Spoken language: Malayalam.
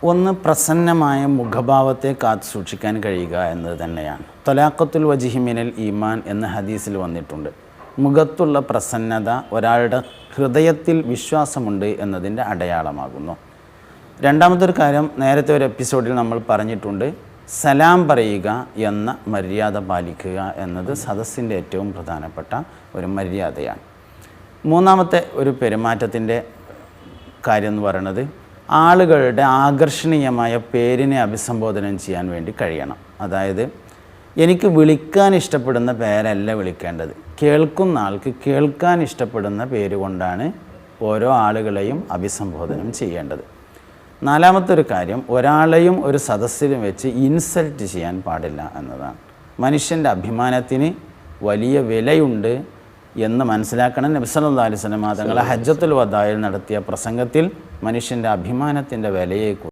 ഒന്ന് പ്രസന്നമായ മുഖഭാവത്തെ കാത്തു സൂക്ഷിക്കാൻ കഴിയുക എന്നത് തന്നെയാണ്. തൊലാഖത്തുൽ വജ്ഹി മിനൽ ഈമാൻ എന്ന ഹദീസിൽ വന്നിട്ടുണ്ട്. മുഖത്തുള്ള പ്രസന്നത ഒരാളുടെ ഹൃദയത്തിൽ വിശ്വാസമുണ്ട് എന്നതിൻ്റെ അടയാളമാകുന്നു. രണ്ടാമത്തെ ഒരു കാര്യം, നേരത്തെ ഒരു എപ്പിസോഡിൽ നമ്മൾ പറഞ്ഞിട്ടുണ്ട്, സലാം പറയുക എന്ന മര്യാദ പാലിക്കുക എന്നത് സദസ്സിൻ്റെ ഏറ്റവും പ്രധാനപ്പെട്ട ഒരു മര്യാദയാണ്. മൂന്നാമത്തെ ഒരു പെരുമാറ്റത്തിൻ്റെ കാര്യം എന്ന് പറയുന്നത്, ആളുകളുടെ ആകർഷണീയമായ പേരിനെ അഭിസംബോധന ചെയ്യാൻ വേണ്ടി കഴിയണം. അതായത് എനിക്ക് വിളിക്കാൻ ഇഷ്ടപ്പെടുന്ന പേരല്ല വിളിക്കേണ്ടത്, കേൾക്കുന്ന ആൾക്ക് കേൾക്കാൻ ഇഷ്ടപ്പെടുന്ന പേര് കൊണ്ടാണ് ഓരോ ആളുകളെയും അഭിസംബോധനം ചെയ്യേണ്ടത്. നാലാമത്തെ ഒരു കാര്യം, ഒരാളെയും ഒരു സദസ്സിലും വെച്ച് ഇൻസൾട്ട് ചെയ്യാൻ പാടില്ല എന്നതാണ്. മനുഷ്യൻ്റെ അഭിമാനത്തിന് വലിയ വിലയുണ്ട് എന്ന് മനസ്സിലാക്കണം. നബി സല്ലല്ലാഹു അലൈഹി വസല്ലം തങ്ങൾ ഹജ്ജത്തുൽ വദായിൽ നടത്തിയ പ്രസംഗത്തിൽ മനുഷ്യൻ്റെ അഭിമാനത്തിൻ്റെ വിലയെക്കുറിച്ച്